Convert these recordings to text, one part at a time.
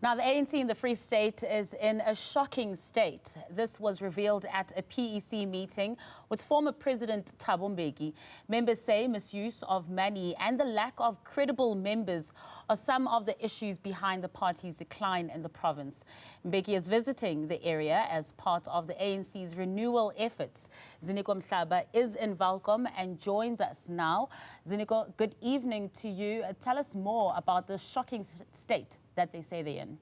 Now, the ANC in the Free State is in a shocking state. This was revealed at a PEC meeting with former President Thabo Mbeki. Members say misuse of money and the lack of credible members are some of the issues behind the party's decline in the province. Mbeki is visiting the area as part of the ANC's renewal efforts. Ziniko Mhlaba is in Valcom and joins us now. Ziniko, good evening to you. Tell us more about the shocking state that they say they're in.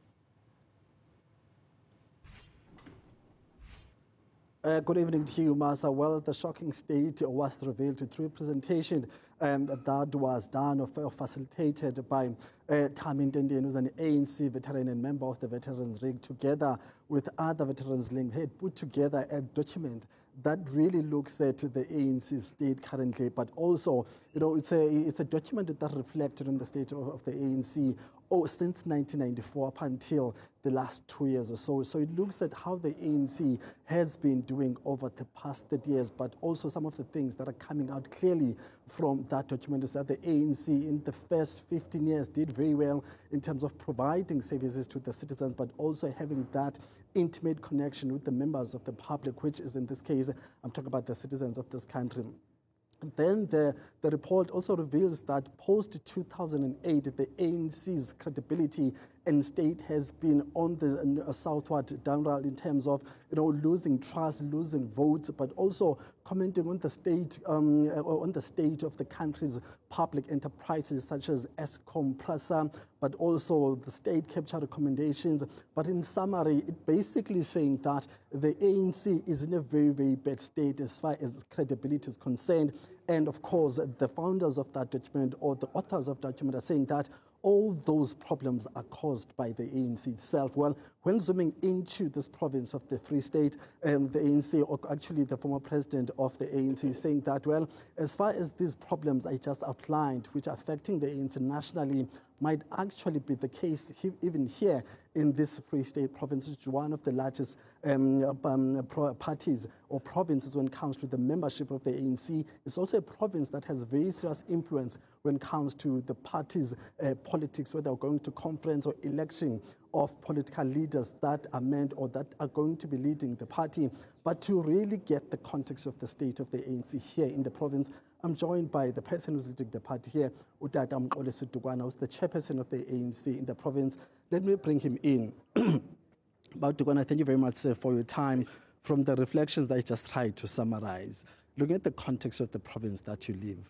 Good evening to you, Masa. Well, the shocking state was revealed through a presentation that was done or facilitated by Thabo Mbeki, who's an ANC veteran and member of the Veterans League, together with other Veterans League, had put together a document that really looks at the ANC state currently, but also, it's a document that reflected on the state of the ANC since 1994 up until the last 2 years or so. So it looks at how the ANC has been doing over the past 30 years, but also some of the things that are coming out clearly from that document is that the ANC in the first 15 years did very well in terms of providing services to the citizens, but also having that intimate connection with the members of the public, which is in this case, I'm talking about the citizens of this country. And then the report also reveals that post-2008, the ANC's credibility and state has been on the southward downward in terms of losing trust, losing votes, but also commenting on the state of the country's public enterprises such as Eskom, PRASA, but also the state capture recommendations. But in summary, it basically saying that the ANC is in a very, very bad state as far as credibility is concerned. And of course, the founders of that document or the authors of that document are saying that all those problems are caused by the ANC itself. Well, when zooming into this province of the Free State, the ANC, or actually the former president of the ANC, saying that, well, as far as these problems I just outlined, which are affecting the ANC nationally, might actually be the case even here in this Free State province, which is one of the largest parties or provinces when it comes to the membership of the ANC. It's also a province that has very serious influence when it comes to the party's politics, whether they're going to conference or election of political leaders that are meant or that are going to be leading the party. But to really get the context of the state of the ANC here in the province, I'm joined by the person who's leading the party here, Mxolisi Dukwana, who's the chairperson of the ANC in the province. Let me bring him in. But Dukwana, thank you very much, sir, for your time. From the reflections that I just tried to summarize, looking at the context of the province that you lead,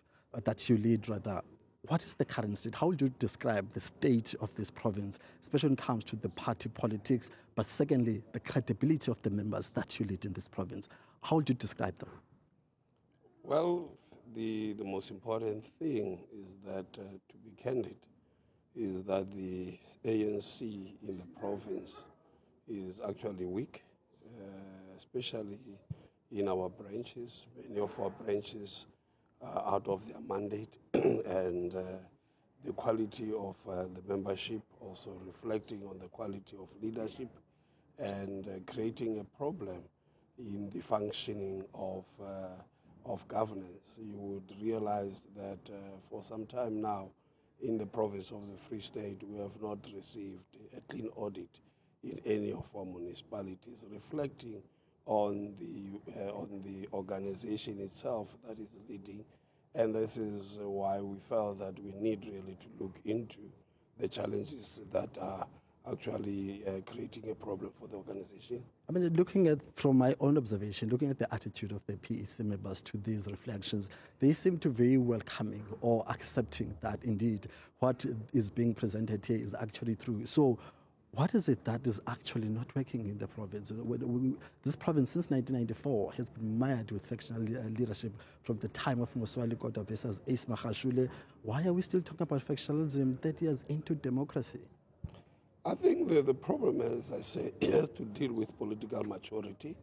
what is the current state? How would you describe the state of this province, especially when it comes to the party politics, but secondly, the credibility of the members that you lead in this province? How would you describe them? Well, the most important thing is that, to be candid, is that the ANC in the province is actually weak, especially in our branches. Many of our branches are out of their mandate and the quality of the membership also reflecting on the quality of leadership and creating a problem in the functioning of governance. You would realize that for some time now in the province of the Free State, we have not received a clean audit in any of our municipalities, reflecting on the organization itself that is leading. And this is why we felt that we need really to look into the challenges that are actually creating a problem for the organization. I mean, looking at, from my own observation, looking at the attitude of the PEC members to these reflections, they seem to be very welcoming or accepting that indeed what is being presented here is actually true. So what is it that is actually not working in the province? This province since 1994 has been mired with factional leadership from the time of Mxolisi Dukwana versus Ace Magashule. Why are we still talking about factionalism 30 years into democracy? I think the problem, as I say, has to deal with political maturity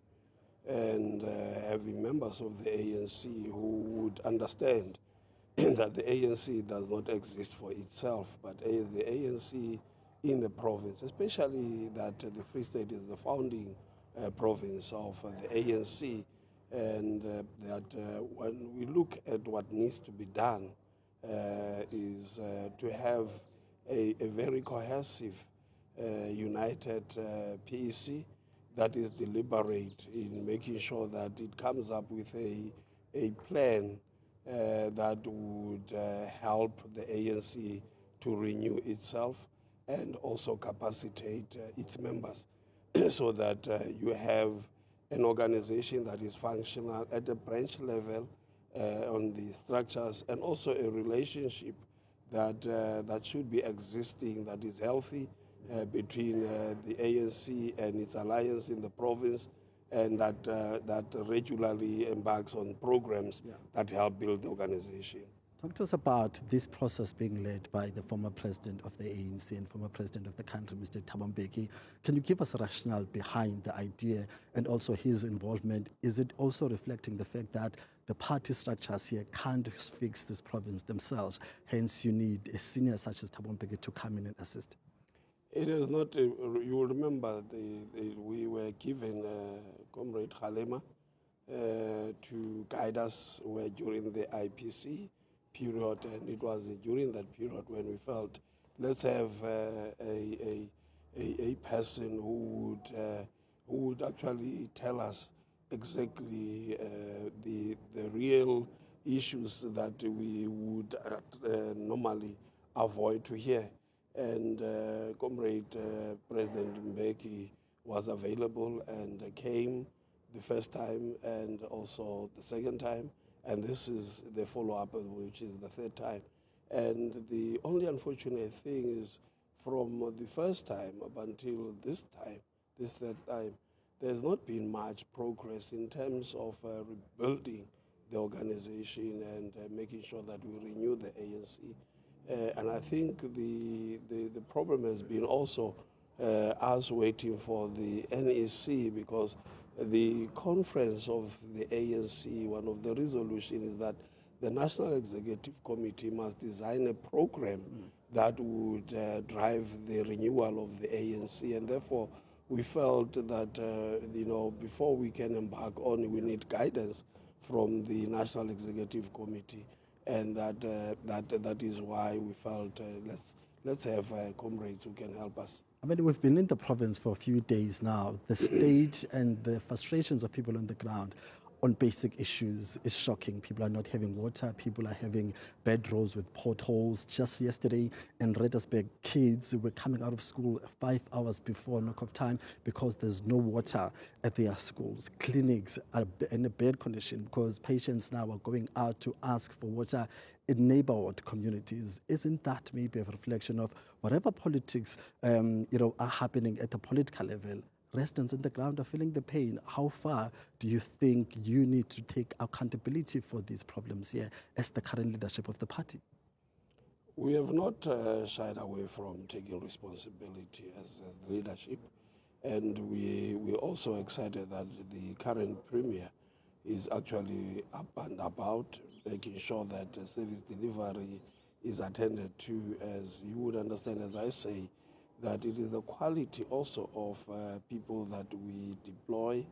and having members of the ANC who would understand that the ANC does not exist for itself, but the ANC in the province, especially that the Free State is the founding province of the ANC, and that when we look at what needs to be done is to have a very cohesive united PEC that is deliberate in making sure that it comes up with a plan that would help the ANC to renew itself and also capacitate its members so that you have an organization that is functional at the branch level on the structures, and also a relationship that should be existing, that is healthy between the ANC and its alliance in the province, and that regularly embarks on programs that help build the organization. Talk to us about this process being led by the former president of the ANC and former president of the country, Mr. Thabo Mbeki. Can you give us a rationale behind the idea and also his involvement? Is it also reflecting the fact that the party structures here can't fix this province themselves? Hence, you need a senior such as Thabo Mbeki to come in and assist. It is not, you will remember, we were given Comrade Kgalema to guide us during the IPC period, and it was during that period when we felt, let's have a person who would actually tell us exactly the real issues that we would normally avoid to hear. And Comrade President Mbeki was available and came the first time and also the second time. And this is the follow-up, which is the third time. And the only unfortunate thing is from the first time up until this time, this third time, there's not been much progress in terms of rebuilding the organization and making sure that we renew the ANC. And I think the problem has been also us waiting for the NEC, because the conference of the ANC, one of the resolutions is that the National Executive Committee must design a program that would drive the renewal of the ANC. And therefore, we felt that, before we can embark on, we need guidance from the National Executive Committee. And that is why we felt let's have comrades who can help us. I mean, we've been in the province for a few days now. The state and the frustrations of people on the ground on basic issues is shocking. People are not having water. People are having bad roads with potholes. Just yesterday in Reddersburg, kids were coming out of school 5 hours before knock-off time because there's no water at their schools. Clinics are in a bad condition because patients now are going out to ask for water in neighborhood communities. Isn't that maybe a reflection of whatever politics are happening at the political level? Residents on the ground are feeling the pain. How far do you think you need to take accountability for these problems here as the current leadership of the party? We have not shied away from taking responsibility as the leadership. And we're also excited that the current premier is actually up and about, making sure that service delivery is attended to. As you would understand, as I say, that it is the quality also of people that we deploy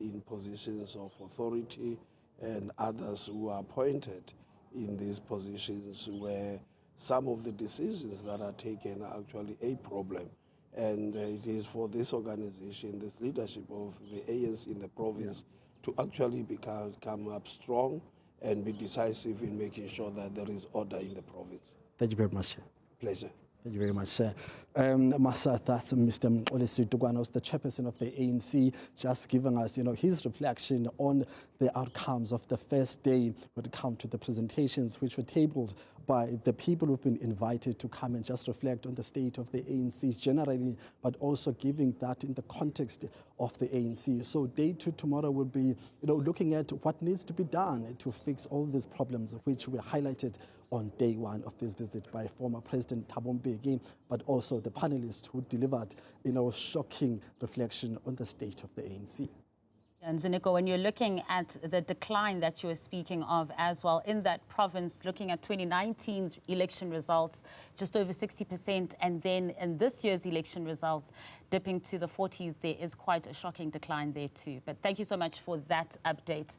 in positions of authority and others who are appointed in these positions where some of the decisions that are taken are actually a problem. And it is for this organization, this leadership of the ANC in the province, to actually come up strong and be decisive in making sure that there is order in the province. Thank you very much. Pleasure. Thank you very much, sir. Masa, that's Mr. Mxolisi Dukwana, the chairperson of the ANC, just giving us, his reflection on the outcomes of the first day when it comes to the presentations which were tabled by the people who've been invited to come and just reflect on the state of the ANC generally, but also giving that in the context of the ANC. So day 2 tomorrow will be, looking at what needs to be done to fix all these problems which were highlighted on day 1 of this visit by former President Thabo Mbeki, but also the panelists who delivered, shocking reflection on the state of the ANC. And Ziniko, when you're looking at the decline that you were speaking of as well in that province, looking at 2019's election results, just over 60%, and then in this year's election results, dipping to the 40s, there is quite a shocking decline there too. But thank you so much for that update.